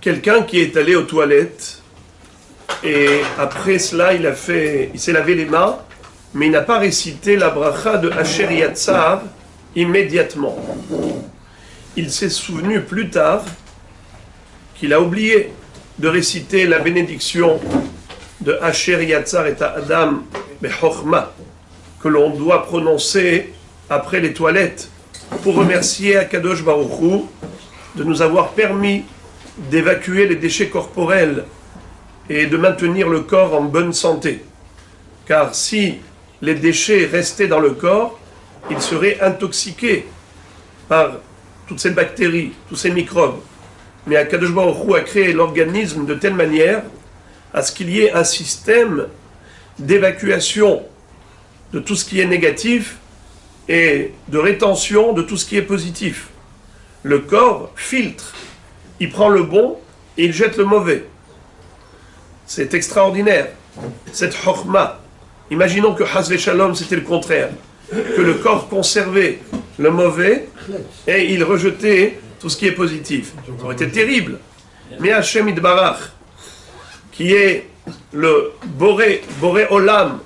quelqu'un qui est allé aux toilettes et après cela il s'est lavé les mains, mais il n'a pas récité la bracha de Asher Yatzar immédiatement. Il s'est souvenu plus tard qu'il a oublié de réciter la bénédiction de Asher Yatzar et Adam Bechochma que l'on doit prononcer après les toilettes pour remercier Akadosh Baruch Hu de nous avoir permis d'évacuer les déchets corporels et de maintenir le corps en bonne santé. Car si les déchets restaient dans le corps, ils seraient intoxiqués par toutes ces bactéries, tous ces microbes. Mais Akadosh Baruch Hu a créé l'organisme de telle manière à ce qu'il y ait un système d'évacuation de tout ce qui est négatif et de rétention de tout ce qui est positif. Le corps filtre, il prend le bon et il jette le mauvais. C'est extraordinaire, cette chokhma. Imaginons que Haz Shalom c'était le contraire, que le corps conservait le mauvais et il rejetait tout ce qui est positif. Ça aurait été terrible. Mais Hashem Yitbarach, qui est le Boré Olam,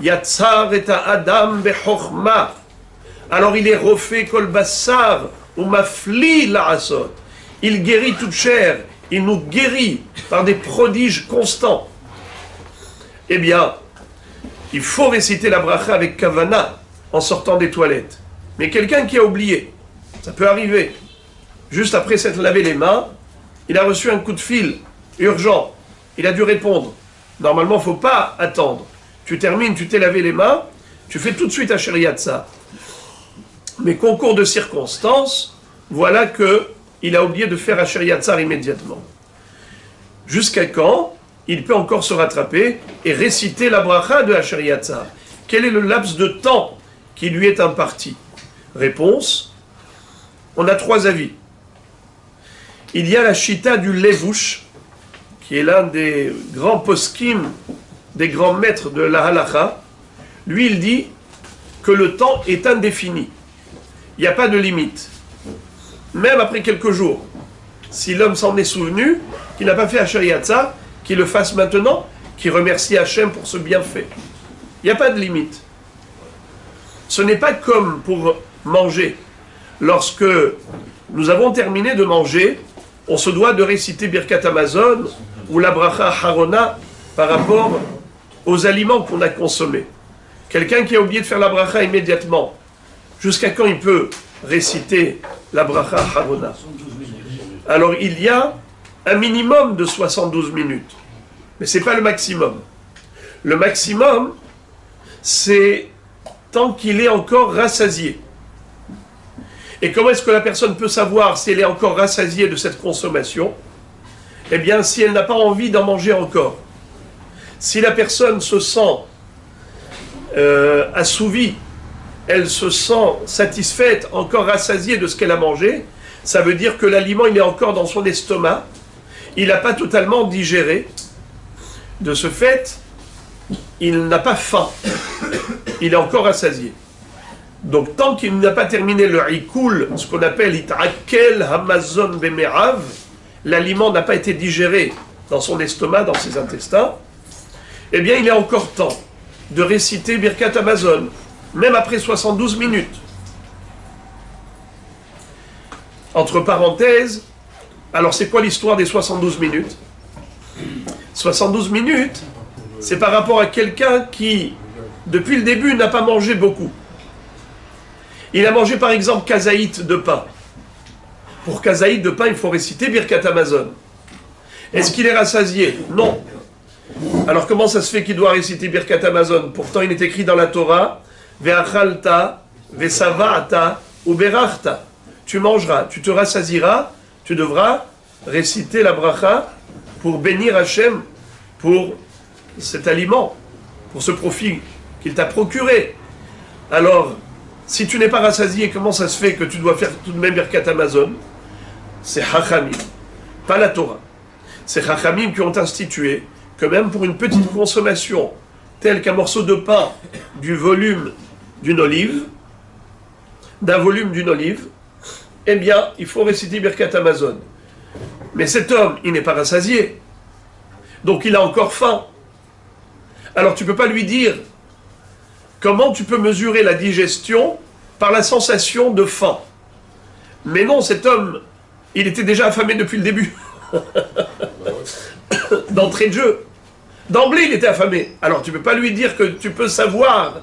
Yatzar et Adam Bechochma, alors il est refait kol bassar ou mafli la'asot. Il guérit toute chair, il nous guérit par des prodiges constants. Eh bien, il faut réciter la bracha avec kavana en sortant des toilettes. Mais quelqu'un qui a oublié, ça peut arriver, juste après s'être lavé les mains, il a reçu un coup de fil urgent, il a dû répondre. Normalement, il ne faut pas attendre. Tu termines, tu t'es lavé les mains, tu fais tout de suite Asher Yatzar. Mais concours de circonstances, voilà qu'il a oublié de faire Asher Yatzar immédiatement. Jusqu'à quand il peut encore se rattraper et réciter la bracha de Asher Yatzar? Quel est le laps de temps qui lui est imparti? Réponse, on a 3 avis. Il y a la chita du Levouche, qui est l'un des grands poskim, des grands maîtres de la halacha. Lui, il dit que le temps est indéfini. Il n'y a pas de limite. Même après quelques jours, si l'homme s'en est souvenu, qu'il n'a pas fait Asher Yatzar, qu'il le fasse maintenant, qu'il remercie Hachem pour ce bienfait. Il n'y a pas de limite. Ce n'est pas comme pour manger. Lorsque nous avons terminé de manger, on se doit de réciter Birkat Hamazon ou la bracha Harona par rapport aux aliments qu'on a consommés. Quelqu'un qui a oublié de faire la bracha immédiatement, jusqu'à quand il peut réciter la bracha Harona? Alors il y a un minimum de 72 minutes, mais ce n'est pas le maximum. Le maximum, c'est tant qu'il est encore rassasié. Et comment est-ce que la personne peut savoir si elle est encore rassasiée de cette consommation? Eh bien, si elle n'a pas envie d'en manger encore. Si la personne se sent assouvie, elle se sent satisfaite, encore rassasiée de ce qu'elle a mangé, ça veut dire que l'aliment, il est encore dans son estomac, il n'a pas totalement digéré. De ce fait, il n'a pas faim, il est encore rassasié. Donc, tant qu'il n'a pas terminé le ikul, ce qu'on appelle it'akel hamazon bemerav, l'aliment n'a pas été digéré dans son estomac, dans ses intestins, eh bien, il est encore temps de réciter Birkat Hamazon, même après 72 minutes. Entre parenthèses, alors c'est quoi l'histoire des 72 minutes? 72 minutes, c'est par rapport à quelqu'un qui, depuis le début, n'a pas mangé beaucoup. Il a mangé par exemple kazaït de pain. Pour kazaït de pain, il faut réciter Birkat Hamazon. Est-ce qu'il est rassasié? Non. Alors comment ça se fait qu'il doit réciter Birkat Hamazon? Pourtant il est écrit dans la Torah, Ve'achalta, ve'sava'ata, ou berachta. Tu mangeras, tu te rassasieras, tu devras réciter la bracha pour bénir Hachem pour cet aliment, pour ce profit qu'il t'a procuré. Alors, si tu n'es pas rassasié, comment ça se fait que tu dois faire tout de même Birkat Hamazon? C'est Chachamim, pas la Torah. C'est Chachamim qui ont institué que même pour une petite consommation, telle qu'un morceau de pain du volume d'une olive, d'un volume d'une olive, eh bien, il faut réciter Birkat Hamazon. Mais cet homme, il n'est pas rassasié. Donc il a encore faim. Alors tu ne peux pas lui dire comment tu peux mesurer la digestion par la sensation de faim. Mais non, cet homme, il était déjà affamé depuis le début. D'entrée de jeu. D'emblée, il était affamé. Alors tu ne peux pas lui dire que tu peux savoir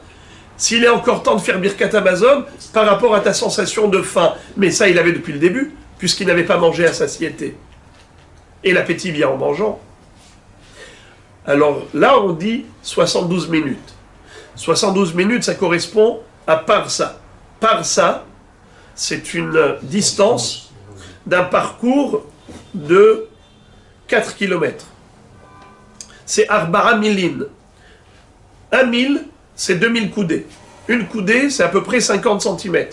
s'il est encore temps de faire Birkat Hamazon par rapport à ta sensation de faim. Mais ça, il avait depuis le début, puisqu'il n'avait pas mangé à satiété. Et l'appétit vient en mangeant. Alors là, on dit 72 minutes. 72 minutes, ça correspond à Parsa. Parsa, c'est une distance d'un parcours de 4 km. C'est Arba'a Milin. 1 mille, c'est 2000 coudées. Une coudée, c'est à peu près 50 cm.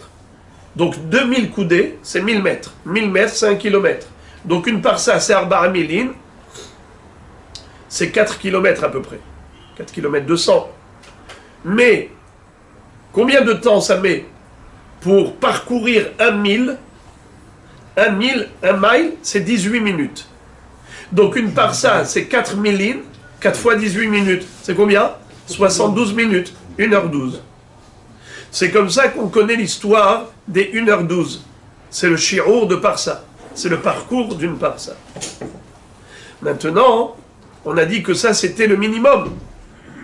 Donc 2000 coudées, c'est 1000 mètres. 1000 mètres, c'est 1 km. Donc une parsa, c'est Arba'a Milin. C'est 4 km à peu près. 4 km 200. Mais, combien de temps ça met pour parcourir 1 mille? 1 mille, 1 mile, c'est 18 minutes. Donc une parsa, c'est 4 milines, 4 fois 18 minutes. C'est combien? 72 minutes. 1h12. C'est comme ça qu'on connaît l'histoire des 1h12. C'est le shi'ur de parsa. C'est le parcours d'une parsa. Maintenant, on a dit que ça, c'était le minimum.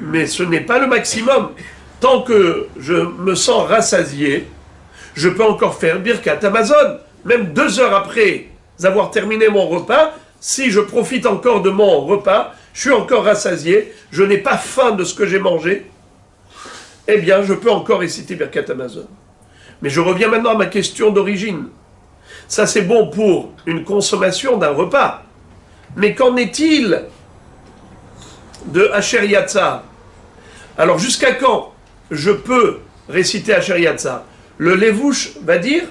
Mais ce n'est pas le maximum. Tant que je me sens rassasié, je peux encore faire Birkat Hamazon. Même 2 heures après avoir terminé mon repas, si je profite encore de mon repas, je suis encore rassasié, je n'ai pas faim de ce que j'ai mangé, eh bien, je peux encore réciter Birkat Hamazon. Mais je reviens maintenant à ma question d'origine. Ça, c'est bon pour une consommation d'un repas. Mais qu'en est-il de Asher Yatzar? Alors, jusqu'à quand je peux réciter Asher Yatzar? Le Levouche va dire,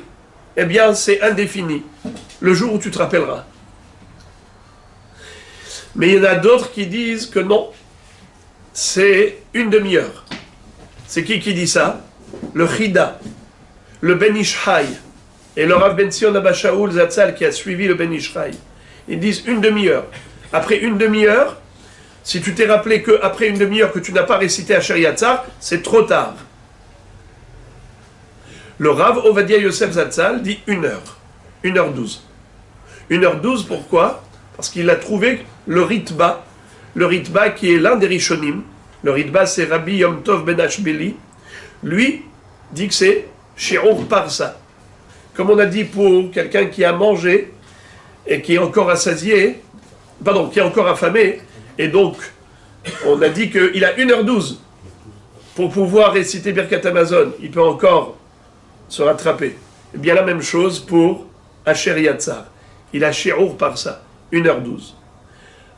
eh bien, c'est indéfini. Le jour où tu te rappelleras. Mais il y en a d'autres qui disent que non, c'est une demi-heure. C'est qui dit ça? Le Chida, le Ben Ishraï, et le Rav Ben Sion Abba Shaul Zatzal qui a suivi le Ben Ishraï. Ils disent une demi-heure. Après une demi-heure, si tu t'es rappelé qu'après une demi-heure que tu n'as pas récité Asher Yatzar, c'est trop tard. Le Rav Ovadia Yosef Zatzal dit 1 heure. 1h12. 1h12, pourquoi? Parce qu'il a trouvé le Ritba. Le Ritba qui est l'un des Rishonim. Le Ritba, c'est Rabbi Yom Tov Ben Ashbeli. Lui dit que c'est Shi'ur Parsa. Comme on a dit pour quelqu'un qui a mangé et qui est encore assasié, pardon, qui est encore affamé, et donc on a dit qu'il a 1h12 pour pouvoir réciter Birkat Hamazon. Il peut encore se rattraper. Et bien la même chose pour Asher Yatzar. Il a Shi'ur Parsa, 1h12.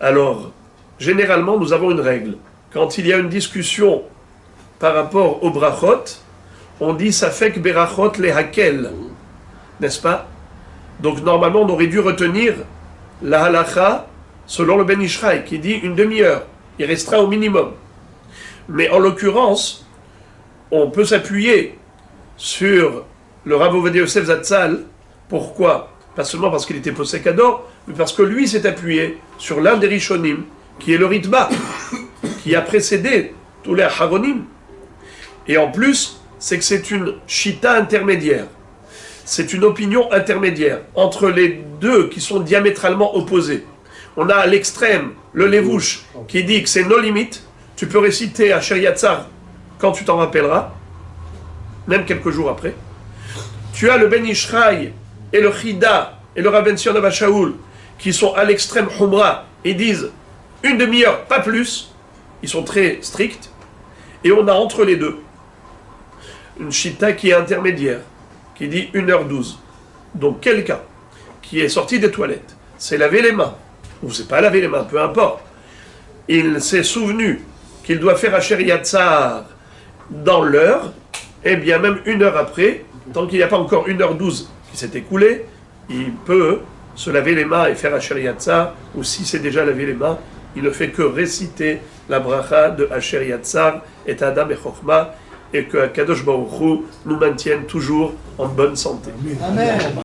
Alors, généralement, nous avons une règle. Quand il y a une discussion par rapport au brachot, on dit Safek berachot lehakel, n'est-ce pas? Donc normalement, on aurait dû retenir la halacha selon le Ben Ishraï, qui dit une demi-heure. Il restera au minimum. Mais en l'occurrence, on peut s'appuyer sur le Rav Ovadia Yosef Zatzal. Pourquoi? Pas seulement parce qu'il était possédé d'or, mais parce que lui s'est appuyé sur l'un des Rishonim, qui est le Ritba, qui a précédé tous les Haronim. Et en plus, c'est que c'est une chita intermédiaire. C'est une opinion intermédiaire entre les deux qui sont diamétralement opposés. On a à l'extrême le Levouche qui dit que c'est no limite. Tu peux réciter Asher Yatzar quand tu t'en rappelleras, même quelques jours après. Tu as le Ben Ishraï et le Chida et le Rav Ben Sion Abba Shaul qui sont à l'extrême Humra et disent une demi-heure, pas plus. Ils sont très stricts. Et on a entre les deux une chita qui est intermédiaire, qui dit 1h12. Donc quelqu'un qui est sorti des toilettes, s'est lavé les mains, ou c'est pas lavé les mains, peu importe, il s'est souvenu qu'il doit faire Asher Yatzar dans l'heure, et bien même 1 heure après, tant qu'il n'y a pas encore 1h12 qui s'est écoulée, il peut se laver les mains et faire Asher Yatzar, ou si c'est déjà lavé les mains, il ne fait que réciter la bracha de Asher Yatzar et Adam et Chochma, et que Kadosh Baruch Hu nous maintienne toujours en bonne santé. Amen.